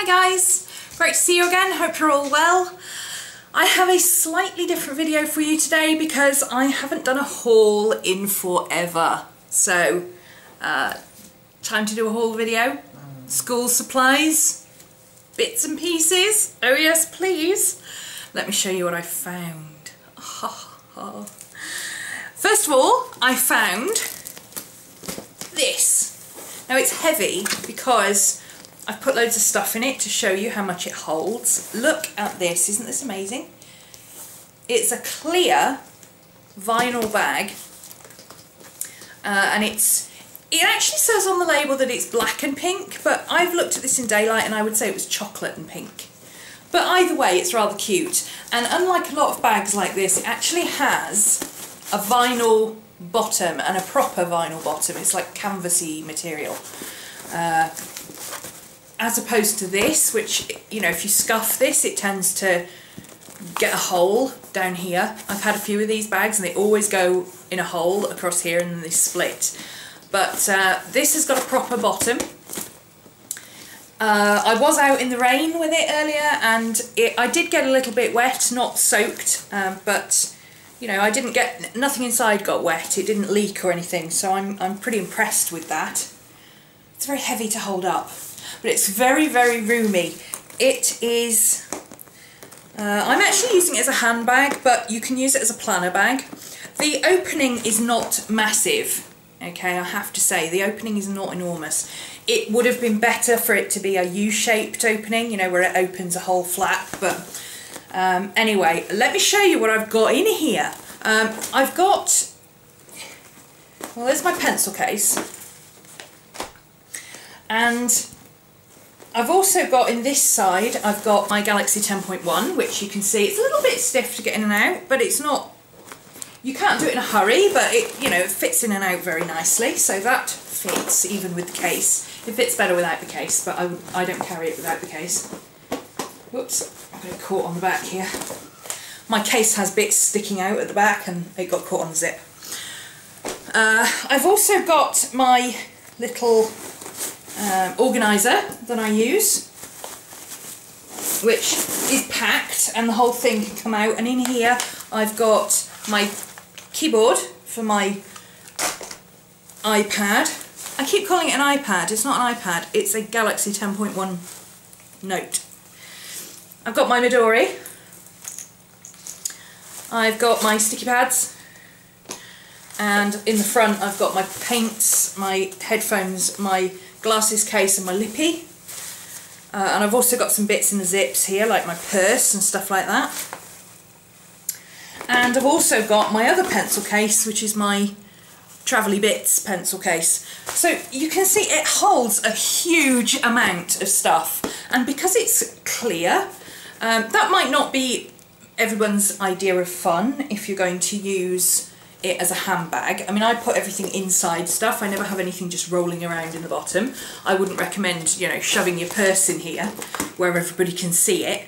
Hi guys, great to see you again, hope you're all well. I have a slightly different video for you today because I haven't done a haul in forever. So, time to do a haul video. School supplies, bits and pieces. Oh yes, please. Let me show you what I found. First of all, I found this. Now it's heavy because I've put loads of stuff in it to show you how much it holds. Look at this, isn't this amazing? It's a clear vinyl bag and it actually says on the label that it's black and pink, but I've looked at this in daylight and I would say it was chocolate and pink. But either way, it's rather cute, and unlike a lot of bags like this, it actually has a vinyl bottom and a proper vinyl bottom. It's like canvasy material. As opposed to this, which, you know, if you scuff this, it tends to get a hole down here. I've had a few of these bags and they always go in a hole across here and then they split. But this has got a proper bottom. I was out in the rain with it earlier and I did get a little bit wet, not soaked, but you know, nothing inside got wet, it didn't leak or anything, so I'm pretty impressed with that. It's very heavy to hold up, but it's very, very roomy. It is, I'm actually using it as a handbag, but you can use it as a planner bag. The opening is not massive, okay, I have to say, the opening is not enormous. It would have been better for it to be a U-shaped opening, you know, where it opens a whole flap, but anyway, let me show you what I've got in here. I've got, well, there's my pencil case, and I've also got in this side, I've got my Galaxy 10.1, which you can see, it's a little bit stiff to get in and out, but it's not, you can't do it in a hurry, but it, you know, it fits in and out very nicely, so that fits even with the case. It fits better without the case, but I don't carry it without the case. Whoops, I got it caught on the back here. My case has bits sticking out at the back and it got caught on the zip. I've also got my little organiser that I use, which is packed and the whole thing can come out, and in here I've got my keyboard for my iPad. I keep calling it an iPad, it's not an iPad, it's a Galaxy 10.1 Note. I've got my Midori, I've got my sticky pads, and in the front I've got my paints, my headphones, my glasses case and my lippy, and I've also got some bits in the zips here like my purse and stuff like that. And I've also got my other pencil case, which is my Travelly Bits pencil case. So you can see it holds a huge amount of stuff, and because it's clear, that might not be everyone's idea of fun if you're going to use it as a handbag. I mean, I put everything inside stuff, I never have anything just rolling around in the bottom. I wouldn't recommend, you know, shoving your purse in here where everybody can see it.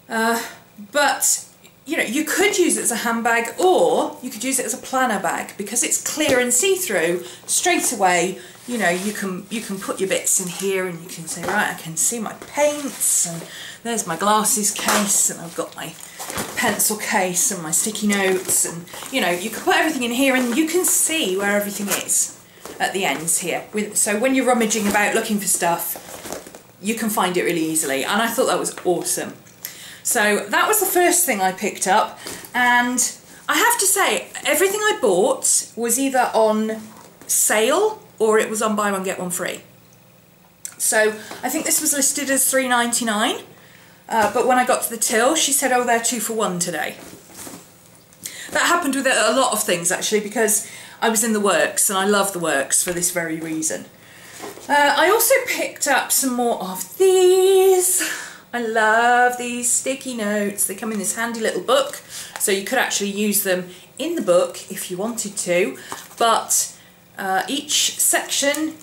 But you know, you could use it as a handbag or you could use it as a planner bag because it's clear and see-through. Straight away, you know, you can put your bits in here and you can say, right, I can see my paints, and there's my glasses case, and I've got my pencil case and my sticky notes, and you know, you can put everything in here and you can see where everything is at the ends here. So when you're rummaging about looking for stuff, you can find it really easily, and I thought that was awesome. So that was the first thing I picked up, and I have to say, everything I bought was either on sale or it was on buy one get one free. So I think this was listed as £3.99, but when I got to the till she said, oh, they're 2 for 1 today. That happened with a lot of things actually, because I was in the works and I love the works for this very reason. I also picked up some more of these. I love these sticky notes. They come in this handy little book, so you could actually use them in the book if you wanted to, but each section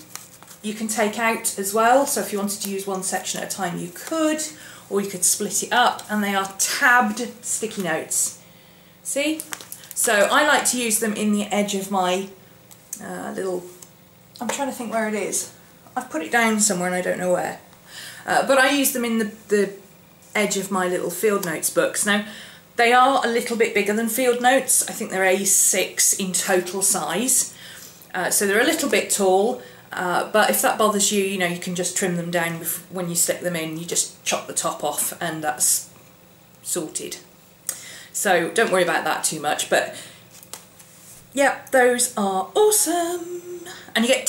you can take out as well, so if you wanted to use one section at a time you could, or you could split it up, and they are tabbed sticky notes. See? So I like to use them in the edge of my little, I'm trying to think where it is. I've put it down somewhere and I don't know where. but I use them in the edge of my little field notes books. Now, they are a little bit bigger than field notes. I think they're A6 in total size, so they're a little bit tall, but if that bothers you, you know, you can just trim them down when you stick them in. You just chop the top off and that's sorted. So don't worry about that too much, but yeah, those are awesome. And you get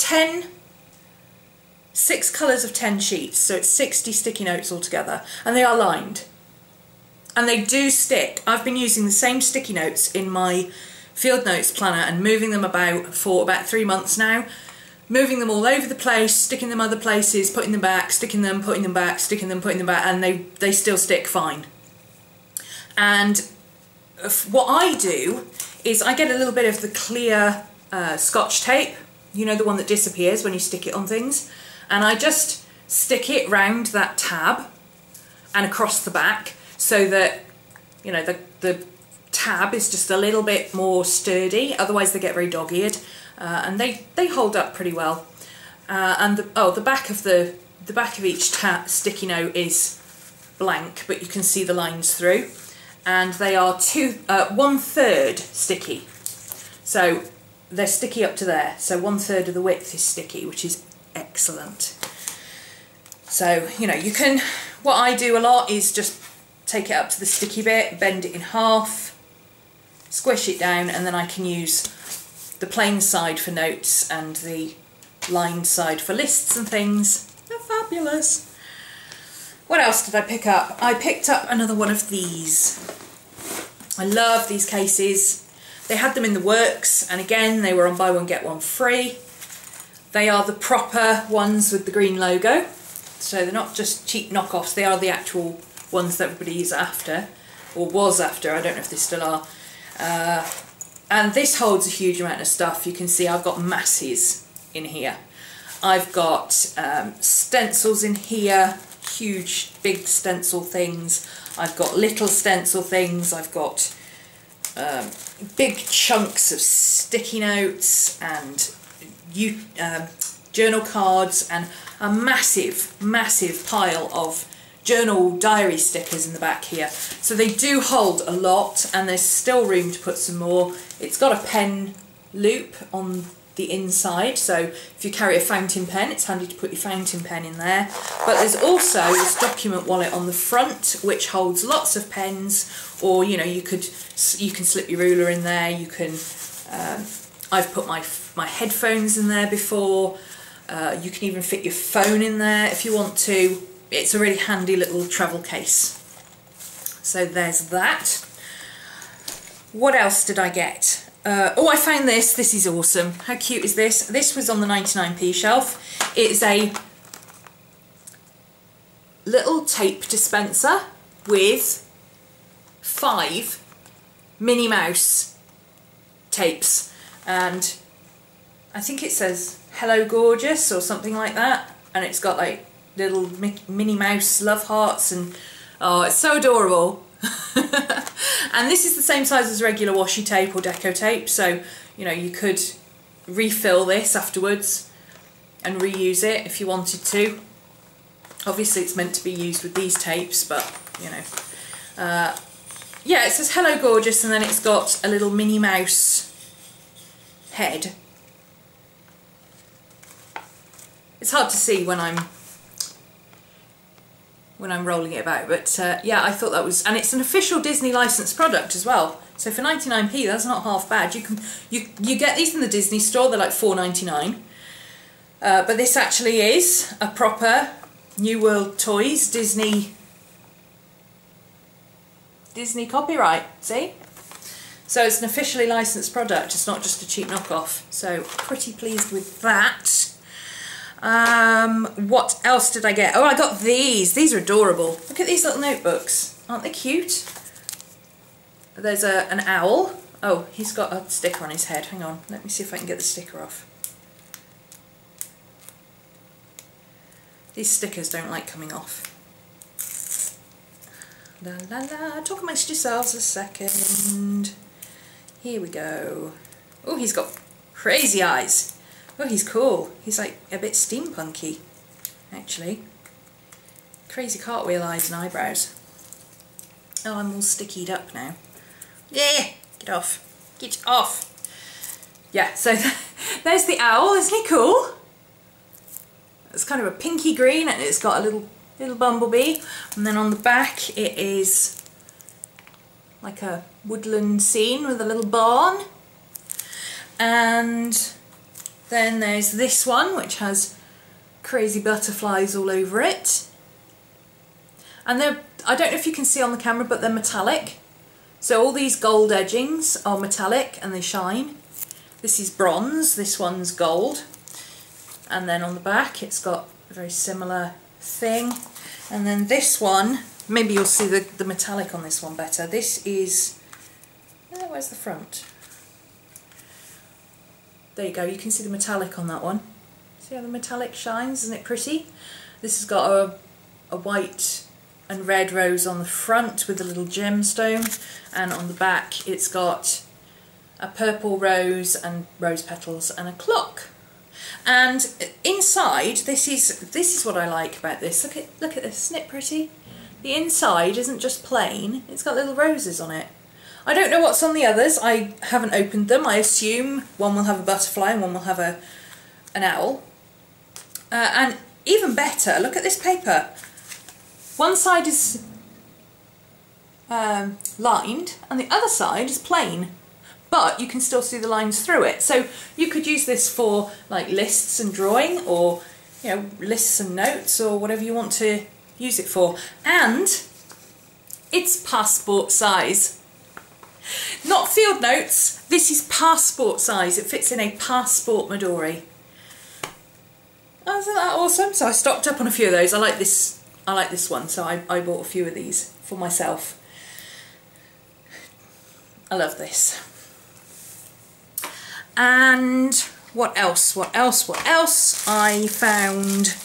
6 colours of 10 sheets, so it's 60 sticky notes altogether, and they are lined. And they do stick. I've been using the same sticky notes in my field notes planner and moving them about for about 3 months now. Moving them all over the place, sticking them other places, putting them back, sticking them, putting them back, sticking them, putting them back, and they still stick fine. And what I do is I get a little bit of the clear Scotch tape, you know, the one that disappears when you stick it on things, and I just stick it round that tab and across the back, so that, you know, the tab is just a little bit more sturdy. Otherwise they get very dog-eared, and they hold up pretty well. And the back of each sticky note is blank, but you can see the lines through, and they are 1/3 sticky. So they're sticky up to there. So 1/3 of the width is sticky, which is excellent. So, you know, you can. What I do a lot is just take it up to the sticky bit, bend it in half, squish it down, and then I can use the plain side for notes and the lined side for lists and things. They're fabulous. What else did I pick up? I picked up another one of these. I love these cases. They had them in the works, and again, they were on buy one get one free. They are the proper ones with the green logo. So they're not just cheap knockoffs, they are the actual ones that everybody is after, or was after. I don't know if they still are. And this holds a huge amount of stuff. You can see I've got masses in here. I've got stencils in here, huge big stencil things. I've got little stencil things. I've got big chunks of sticky notes and journal cards, and a massive pile of journal diary stickers in the back here. So they do hold a lot, and there's still room to put some more. It's got a pen loop on the inside, so if you carry a fountain pen, it's handy to put your fountain pen in there. But there's also this document wallet on the front, which holds lots of pens, or, you know, you can slip your ruler in there. You can I've put my headphones in there before. You can even fit your phone in there if you want to. It's a really handy little travel case. So there's that. What else did I get? Oh, I found this. This is awesome. How cute is this? This was on the 99p shelf. It's a little tape dispenser with 5 Minnie Mouse tapes, and I think it says "Hello Gorgeous" or something like that, and it's got like little Minnie Mouse love hearts, and oh, it's so adorable. And this is the same size as regular washi tape or deco tape, so, you know, you could refill this afterwards and reuse it if you wanted to. Obviously it's meant to be used with these tapes, but, you know. Yeah, it says "Hello Gorgeous," and then it's got a little Minnie Mouse head. It's hard to see when I'm rolling it about, but yeah, I thought that was, and it's an official Disney licensed product as well. So for 99p, that's not half bad. You get these in the Disney store. They're like $4.99. But this actually is a proper New World Toys Disney copyright. See? So it's an officially licensed product. It's not just a cheap knockoff. So pretty pleased with that. What else did I get? Oh, I got these. These are adorable. Look at these little notebooks. Aren't they cute? There's an owl. Oh, he's got a sticker on his head. Hang on. Let me see if I can get the sticker off. These stickers don't like coming off. La la la. Talk amongst yourselves a second. Here we go. Oh, he's got crazy eyes. Oh, he's cool. He's like a bit steampunky, actually. crazy cartwheel eyes and eyebrows. Oh, I'm all stickied up now. Yeah, get off. Get off. Yeah, so there's the owl. Isn't he cool? It's kind of a pinky green and it's got a little bumblebee. And then on the back it is like a woodland scene with a little barn. And then there's this one which has crazy butterflies all over it. And they're, I don't know if you can see on the camera, but they're metallic. So all these gold edgings are metallic and they shine. This is bronze, this one's gold. And then on the back it's got a very similar thing. And then this one, maybe you'll see the metallic on this one better. This is, where's the front? There you go, you can see the metallic on that one. See how the metallic shines, isn't it pretty? This has got a white and red rose on the front with a little gemstone, and on the back it's got a purple rose and rose petals and a clock. And inside, this is what I like about this. Look at this, isn't it pretty? The inside isn't just plain, it's got little roses on it. I don't know what's on the others, I haven't opened them. I assume one will have a butterfly and one will have an owl. And even better, look at this paper. One side is lined and the other side is plain, but you can still see the lines through it. So you could use this for like lists and drawing, or lists and notes, or whatever you want to use it for. And it's passport size. Not field notes, this is passport size. It fits in a passport Midori. Oh, isn't that awesome? So I stocked up on a few of those. I like this one, so I bought a few of these for myself. I love this. And what else? I found,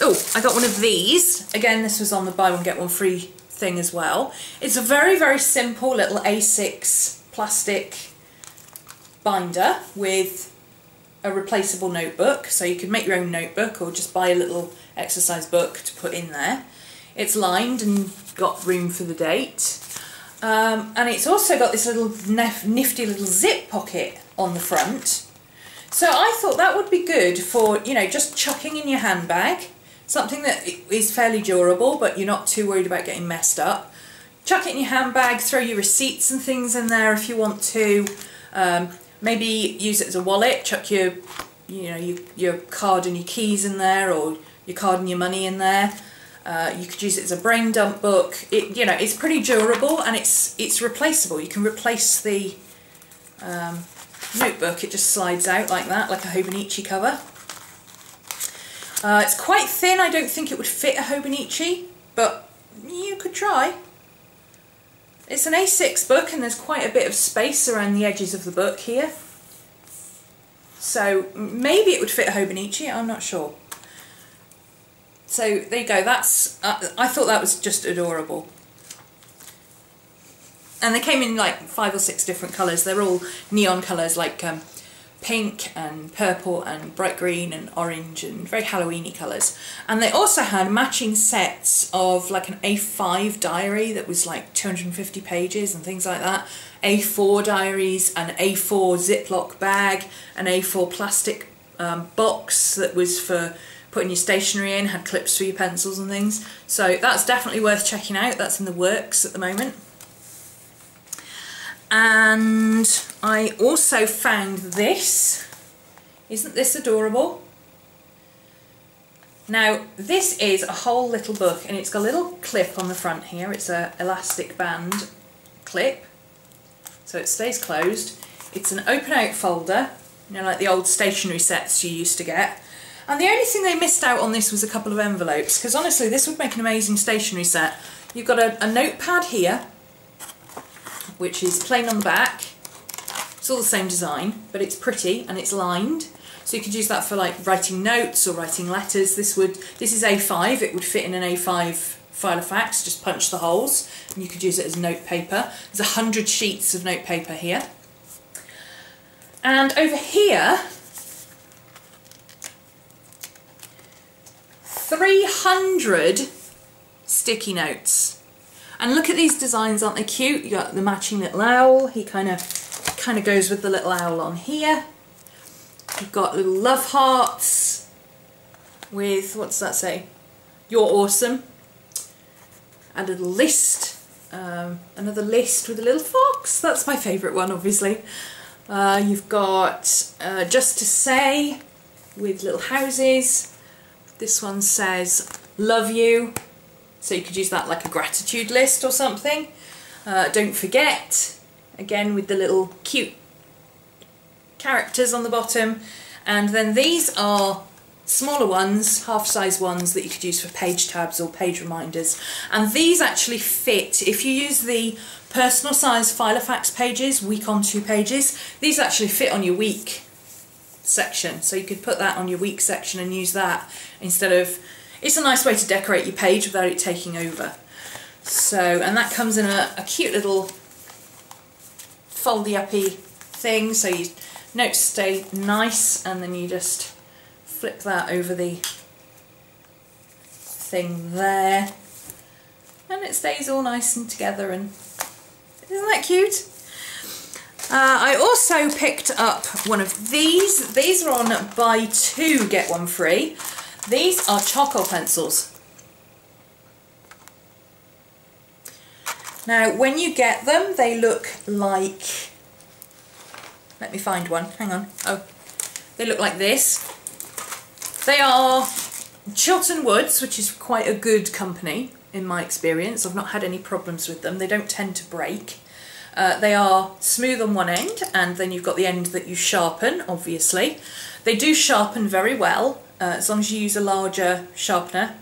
I got one of these. Again, this was on the buy one get one free thing as well. It's a very, very simple little A6 plastic binder with a replaceable notebook, so you can make your own notebook or just buy a little exercise book to put in there. It's lined and got room for the date, and it's also got this little nifty little zip pocket on the front. So I thought that would be good for, just chucking in your handbag, something that is fairly durable but you're not too worried about getting messed up. Chuck it in your handbag, throw your receipts and things in there if you want to. Maybe use it as a wallet, chuck your card and your keys in there, or your card and your money in there. You could use it as a brain dump book. It's pretty durable and it's replaceable. You can replace the notebook. It just slides out like that, like a Hobonichi cover. It's quite thin. I don't think it would fit a Hobonichi, but you could try. It's an A6 book and there's quite a bit of space around the edges of the book here. So maybe it would fit a Hobonichi, I'm not sure. So there you go, that's, I thought that was just adorable. And they came in like 5 or 6 different colours. They're all neon colours like pink and purple and bright green and orange and very Halloween-y colours. And they also had matching sets of like an A5 diary that was like 250 pages and things like that. A4 diaries, an A4 Ziploc bag, an A4 plastic box that was for putting your stationery in, had clips for your pencils and things. So that's definitely worth checking out. That's in the works at the moment. And I also found this. Isn't this adorable? Now this is a whole little book and it's got a little clip on the front here. It's a elastic band clip, so it stays closed. It's an open out folder, like the old stationery sets you used to get. And the only thing they missed out on this was a couple of envelopes, because honestly this would make an amazing stationery set. You've got a notepad here, which is plain on the back. It's all the same design, but it's pretty and it's lined. So you could use that for like writing notes or writing letters. This is A5, it would fit in an A5 file of fax, just punch the holes, and you could use it as note paper. There's 100 sheets of note paper here. And over here, 300 sticky notes. And look at these designs, aren't they cute? You got the matching little owl. He kind of goes with the little owl on here. You've got little love hearts with, what does that say? You're awesome. A little list, another list with a little fox. That's my favourite one, obviously. You've got just to say with little houses. This one says love you, so you could use that like a gratitude list or something. Don't forget, again with the little cute characters on the bottom. And then these are smaller ones, half-size ones that you could use for page tabs or page reminders. And these actually fit, if you use the personal size Filofax pages, week on 2 pages, these actually fit on your week section. So you could put that on your week section and use that instead of, it's a nice way to decorate your page without it taking over. So, and that comes in a cute little foldy-uppy thing, so your notes stay nice, and then you just flip that over the thing there and it stays all nice and together, and isn't that cute? I also picked up one of these. These are on buy 2 get 1 free. These are charcoal pencils. Now when you get them they look like, let me find one, hang on, oh, they look like this. They are Chiltern Woods, which is quite a good company in my experience. I've not had any problems with them. They don't tend to break. They are smooth on one end, and then you've got the end that you sharpen, obviously. They do sharpen very well, as long as you use a larger sharpener.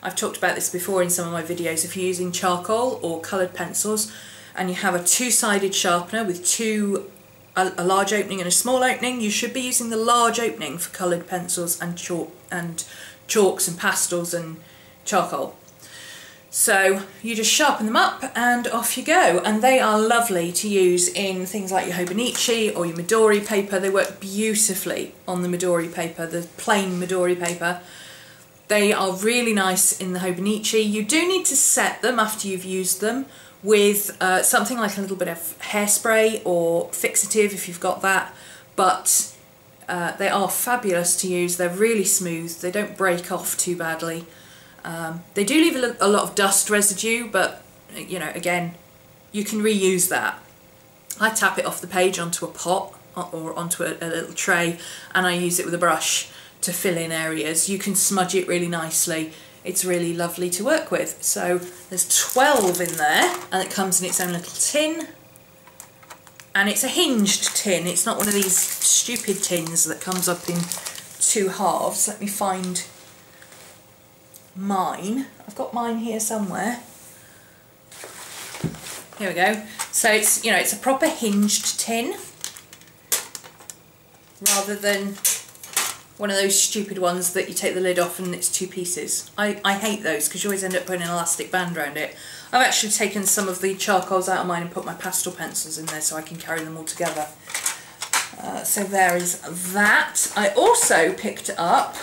I've talked about this before in some of my videos. If you're using charcoal or coloured pencils and you have a 2-sided sharpener with a large opening and a small opening, you should be using the large opening for coloured pencils and chalks and pastels and charcoal. So you just sharpen them up and off you go, and they are lovely to use in things like your Hobonichi or your Midori paper. They work beautifully on the Midori paper, the plain Midori paper. They are really nice in the Hobonichi. You do need to set them after you've used them with something like a little bit of hairspray or fixative if you've got that, but they are fabulous to use. They're really smooth, they don't break off too badly. They do leave a lot of dust residue, but you know, again, you can reuse that. I tap it off the page onto a pot or onto a little tray, and I use it with a brush to fill in areas. You can smudge it really nicely. It's really lovely to work with. So there's 12 in there, and it comes in its own little tin, and it's a hinged tin. It's not one of these stupid tins that comes up in 2 halves. Let me find mine. I've got mine here somewhere. Here we go. So it's, you know, it's a proper hinged tin rather than one of those stupid ones that you take the lid off and it's 2 pieces. I hate those because you always end up putting an elastic band around it. I've actually taken some of the charcoals out of mine and put my pastel pencils in there so I can carry them all together. So there is that. I also picked up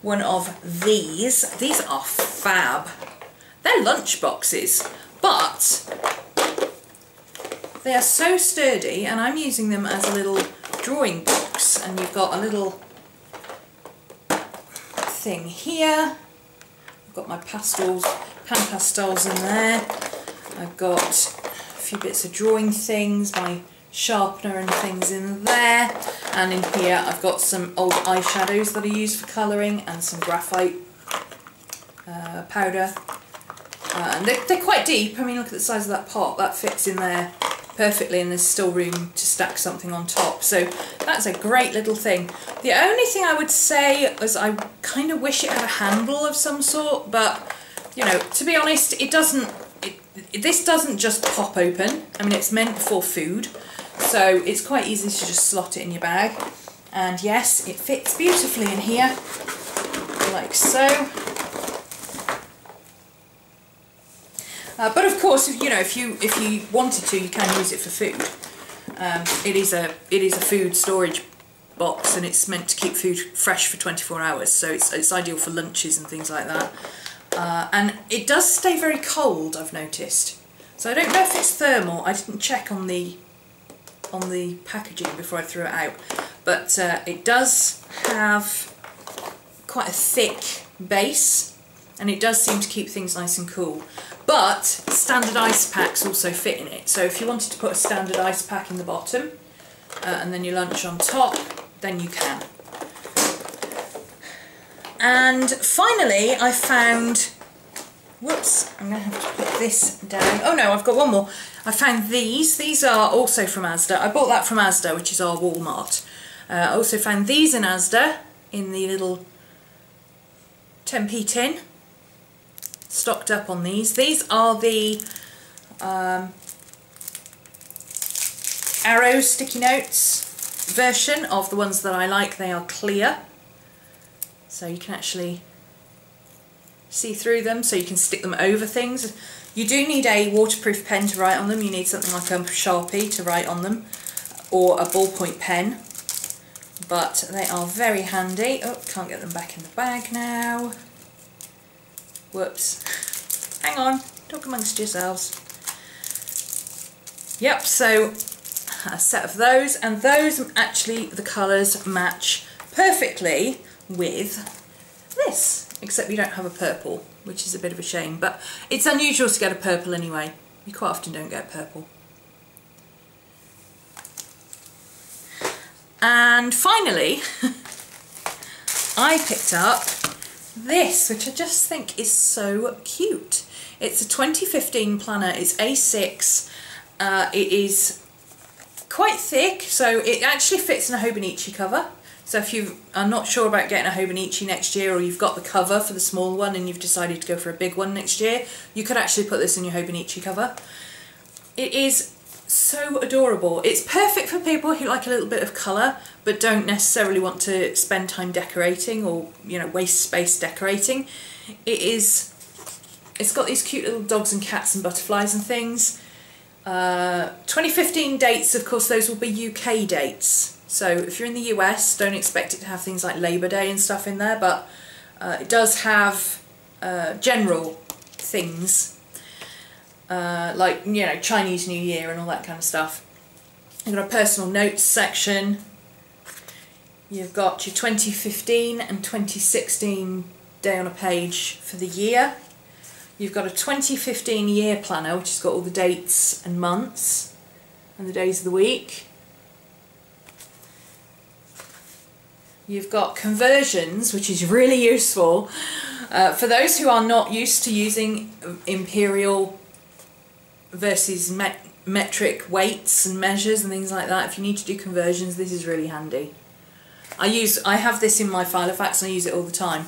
one of these. These are fab. They're lunch boxes, but they are so sturdy, and I'm using them as a little drawing box. And you've got a little thing here. I've got my pastels, pan pastels in there. I've got a few bits of drawing things, my sharpener and things in there, and in here I've got some old eyeshadows that I use for colouring and some graphite powder, and they're quite deep. I mean, look at the size of that pot, that fits in there perfectly, and there's still room to stack something on top, so that's a great little thing. The only thing I would say is I kind of wish it had a handle of some sort, but you know, to be honest, this doesn't just pop open. I mean, it's meant for food, so it's quite easy to just slot it in your bag. And yes, it fits beautifully in here, like so. But of course, if you wanted to, you can use it for food. It is a food storage box, and it's meant to keep food fresh for 24 hours. So it's ideal for lunches and things like that. and it does stay very cold, I've noticed. So I don't know if it's thermal. I didn't check on the packaging before I threw it out, but it does have quite a thick base, and it does seem to keep things nice and cool. But standard ice packs also fit in it, so if you wanted to put a standard ice pack in the bottom and then your lunch on top, then you can. And finally I found, whoops, I'm going to have to put this down. Oh no, I've got one more. I found these. These are also from Asda. I bought that from Asda, which is our Walmart. I also found these in Asda in the little 10p tin. Stocked up on these. These are the Arrow sticky notes version of the ones that I like. They are clear, so you can actually see through them, so you can stick them over things. You do need a waterproof pen to write on them. You need something like a Sharpie to write on them, or a ballpoint pen, but they are very handy. Oh, can't get them back in the bag now. Whoops. Hang on, talk amongst yourselves. Yep, so a set of those, and those actually, the colours match perfectly with this, except you don't have a purple, which is a bit of a shame, but it's unusual to get a purple anyway. You quite often don't get purple. And finally, I picked up this, which I just think is so cute. It's a 2015 planner. It's A6. It is quite thick, so it actually fits in a Hobonichi cover. So if you are not sure about getting a Hobonichi next year, or you've got the cover for the small one and you've decided to go for a big one next year, you could actually put this in your Hobonichi cover. It is so adorable. It's perfect for people who like a little bit of colour but don't necessarily want to spend time decorating, or, you know, waste space decorating. It's got these cute little dogs and cats and butterflies and things. 2015 dates, of course, those will be UK dates. So if you're in the US, don't expect it to have things like Labour Day and stuff in there, but it does have general things like, you know, Chinese New Year and all that kind of stuff. You've got a personal notes section. You've got your 2015 and 2016 day on a page for the year. You've got a 2015 year planner, which has got all the dates and months and the days of the week. You've got conversions, which is really useful for those who are not used to using imperial versus metric weights and measures and things like that. If you need to do conversions, this is really handy. I have this in my Filofax and I use it all the time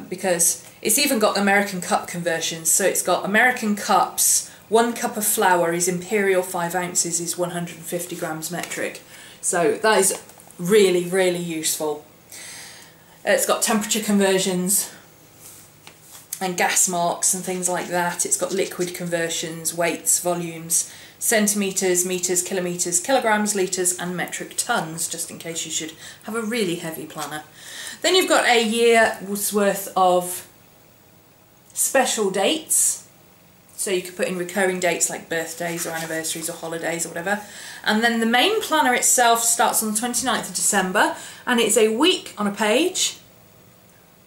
because it's even got American cup conversions. So it's got American cups, 1 cup of flour is imperial, 5 ounces is 150 grams metric. So that is really, really useful. It's got temperature conversions and gas marks and things like that. It's got liquid conversions, weights, volumes, centimetres, metres, kilometres, kilograms, litres and metric tonnes, just in case you should have a really heavy planner. Then you've got a year's worth of special dates. So you could put in recurring dates like birthdays or anniversaries or holidays or whatever. And then the main planner itself starts on the 29th of December and it's a week on a page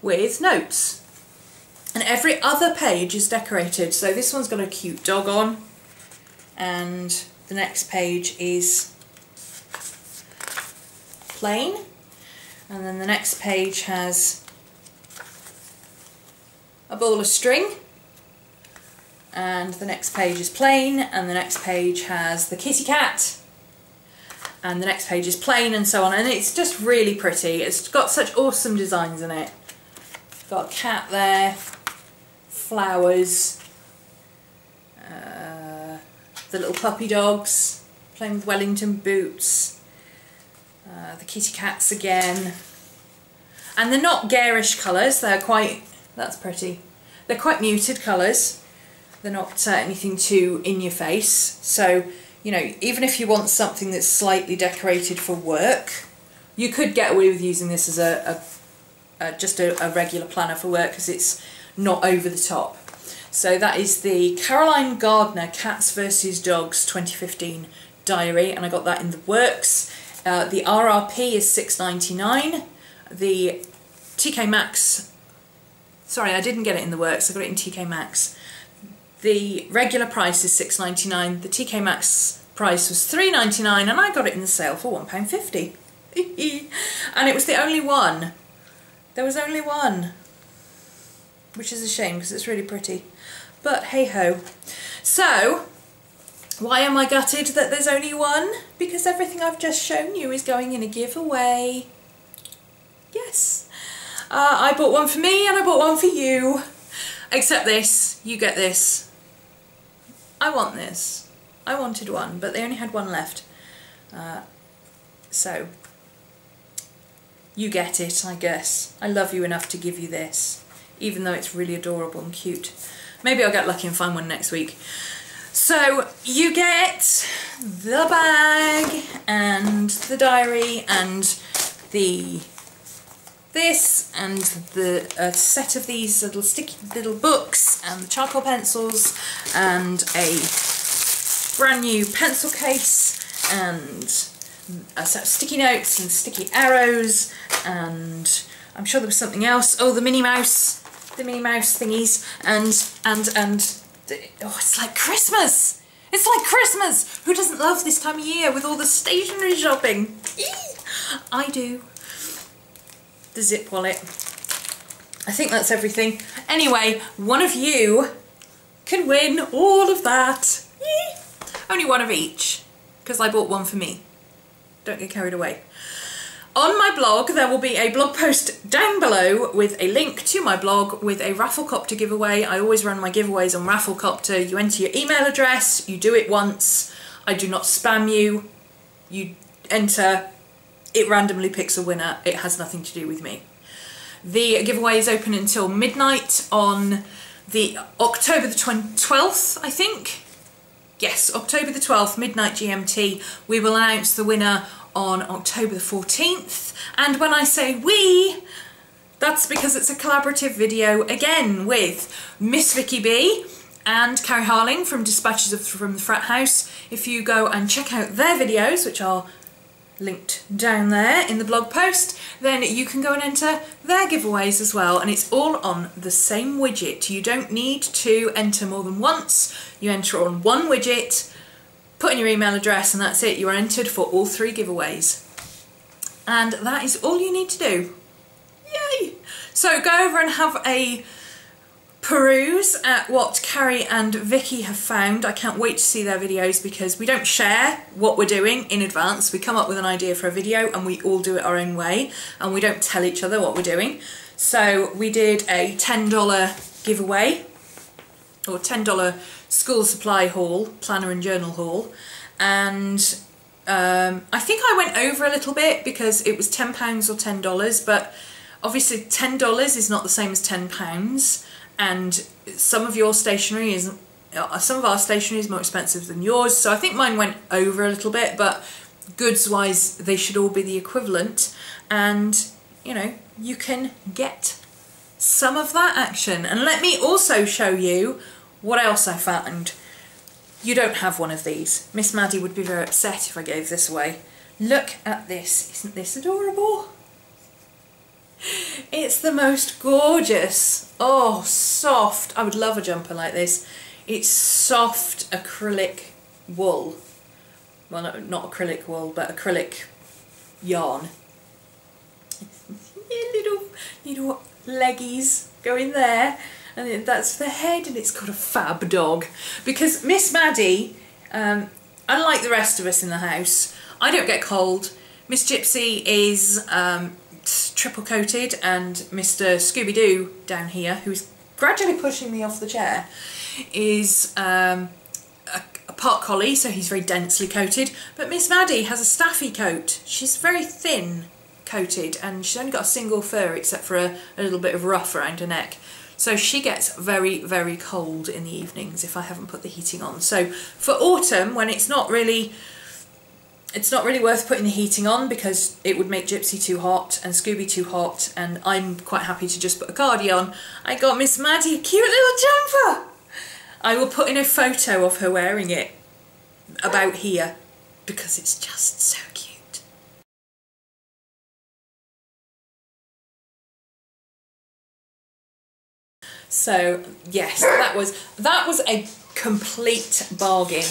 with notes. And every other page is decorated. So this one's got a cute dog on, and the next page is plain, and then the next page has a ball of string, and the next page is plain, and the next page has the kitty cat, and the next page is plain, and so on. And it's just really pretty. It's got such awesome designs in it. Got a cat there, flowers, the little puppy dogs playing with Wellington boots, the kitty cats again, and they're not garish colours, they're quite, that's pretty, they're quite muted colours, they're not anything too in your face. So, you know, even if you want something that's slightly decorated for work, you could get away with using this as just a regular planner for work, because it's not over the top. So that is the Caroline Gardner Cats vs Dogs 2015 diary, and I got that in the works. The RRP is $6.99. The TK Maxx, sorry, I didn't get it in the works, I got it in TK Maxx. The regular price is $6.99. The TK Maxx price was $3.99, and I got it in the sale for £1.50. And it was the only one. There was only one, which is a shame because it's really pretty. But hey ho. So, why am I gutted that there's only one? Because everything I've just shown you is going in a giveaway. Yes. I bought one for me and I bought one for you. Except this, you get this. I want this. I wanted one, but they only had one left. So, you get it, I guess. I love you enough to give you this, even though it's really adorable and cute. Maybe I'll get lucky and find one next week. So you get the bag and the diary and this and the set of these little sticky little books and the charcoal pencils and a brand new pencil case and a set of sticky notes and sticky arrows, and I'm sure there was something else. Oh, the Minnie Mouse thingies, and oh, it's like Christmas. It's like Christmas. Who doesn't love this time of year with all the stationery shopping? Eee! I do. The zip wallet. I think that's everything. Anyway, one of you can win all of that. Eee! Only one of each, because I bought one for me. Don't get carried away. On my blog, there will be a blog post down below with a link to my blog with a Rafflecopter giveaway. I always run my giveaways on Rafflecopter. You enter your email address, you do it once. I do not spam you. You enter, it randomly picks a winner. It has nothing to do with me. The giveaway is open until midnight on the October the 12th, I think. Yes, October the 12th, midnight GMT. We will announce the winner on October the 14th. And when I say we, that's because it's a collaborative video, again, with Miss Vicky B and Carrie Harling from Dispatches from the Frat House. If you go and check out their videos, which are linked down there in the blog post, then you can go and enter their giveaways as well, and it's all on the same widget. You don't need to enter more than once. You enter on one widget, put in your email address, and that's it. You are entered for all 3 giveaways. And that is all you need to do. Yay! So go over and have a peruse at what Carrie and Vicky have found. I can't wait to see their videos because we don't share what we're doing in advance. We come up with an idea for a video and we all do it our own way, and we don't tell each other what we're doing. So we did a $10 giveaway, or $10 school supply haul, planner and journal haul, and I think I went over a little bit because it was £10 or $10, but obviously $10 is not the same as £10, and some of your stationery is, some of our stationery is more expensive than yours, so I think mine went over a little bit, but goods wise they should all be the equivalent, and you know, you can get some of that action. And let me also show you what else I found. You don't have one of these. Miss Maddie would be very upset if I gave this away. Look at this. Isn't this adorable? It's the most gorgeous. Oh, soft. I would love a jumper like this. It's soft acrylic wool. Well, no, not acrylic wool, but acrylic yarn. little leggies go in there. And that's the head, and it's got a fab dog. Because Miss Maddie, unlike the rest of us in the house, I don't get cold. Miss Gypsy is triple coated, and Mr. Scooby-Doo down here, who's gradually pushing me off the chair, is a part collie, so he's very densely coated. But Miss Maddie has a staffy coat. She's very thin coated, and she's only got a single fur except for a little bit of ruff around her neck. So she gets very, very cold in the evenings if I haven't put the heating on. So for autumn, when it's not really It's not really worth putting the heating on because it would make Gypsy too hot and Scooby too hot, and I'm quite happy to just put a cardi on. I got Miss Maddie a cute little jumper. I will put in a photo of her wearing it about here because it's just so cute. So yes, that was a complete bargain.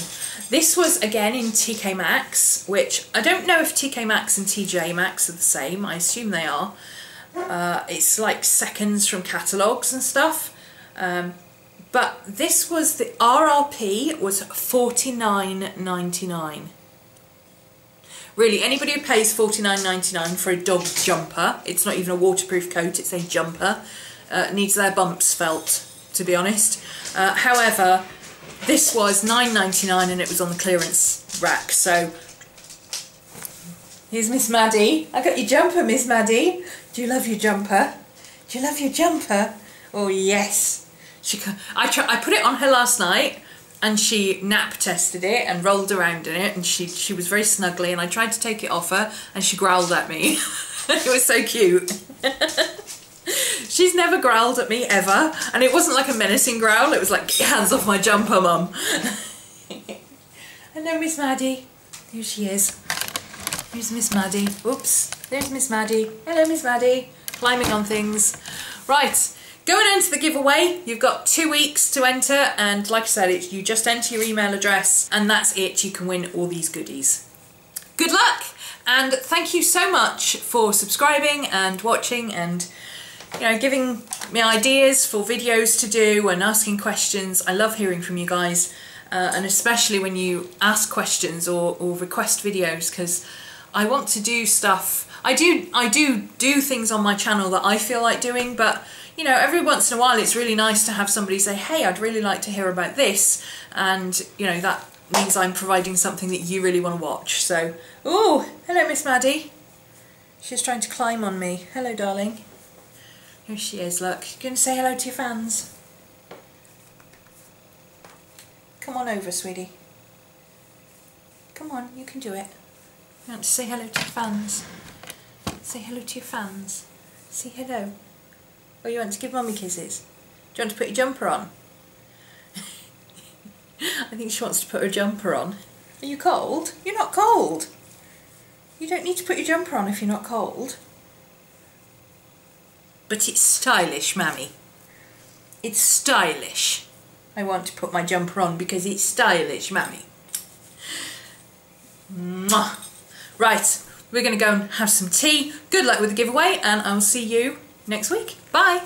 This was again in TK Maxx, which I don't know if TK Maxx and TJ Maxx are the same. I assume they are. It's like seconds from catalogues and stuff. But this was, the RRP was $49.99. Really, anybody who pays $49.99 for a dog jumper, it's not even a waterproof coat, it's a jumper, needs their bumps felt, to be honest. However, this was $9.99 and it was on the clearance rack, so here's Miss Maddie. I got your jumper, Miss Maddie. Do you love your jumper? Do you love your jumper? Oh yes. I put it on her last night and she nap tested it and rolled around in it, and she was very snuggly, and I tried to take it off her and she growled at me. It was so cute. She's never growled at me ever, and it wasn't like a menacing growl, it was like, get your hands off my jumper, Mum. Hello, Miss Maddie. Here she is. Here's Miss Maddie. Oops, there's Miss Maddie. Hello, Miss Maddie. Climbing on things. Right, go and enter the giveaway. You've got 2 weeks to enter, and like I said, you just enter your email address and that's it. You can win all these goodies. Good luck, and thank you so much for subscribing and watching and, you know, giving me ideas for videos to do and asking questions. I love hearing from you guys, and especially when you ask questions or request videos, because I want to do stuff. I do things on my channel that I feel like doing, but you know, every once in a while it's really nice to have somebody say, hey, I'd really like to hear about this, and you know, that means I'm providing something that you really want to watch. So, oh, hello Miss Maddie. She's trying to climb on me. Hello, darling. Here she is, look. You going to say hello to your fans? Come on over, sweetie. Come on, you can do it. You want to say hello to your fans? Say hello to your fans. Say hello. Or you want to give Mummy kisses? Do you want to put your jumper on? I think she wants to put her jumper on. Are you cold? You're not cold. You don't need to put your jumper on if you're not cold. But it's stylish, Mammy. It's stylish. I want to put my jumper on because it's stylish, Mammy. Mwah. Right, we're going to go and have some tea. Good luck with the giveaway, and I'll see you next week. Bye.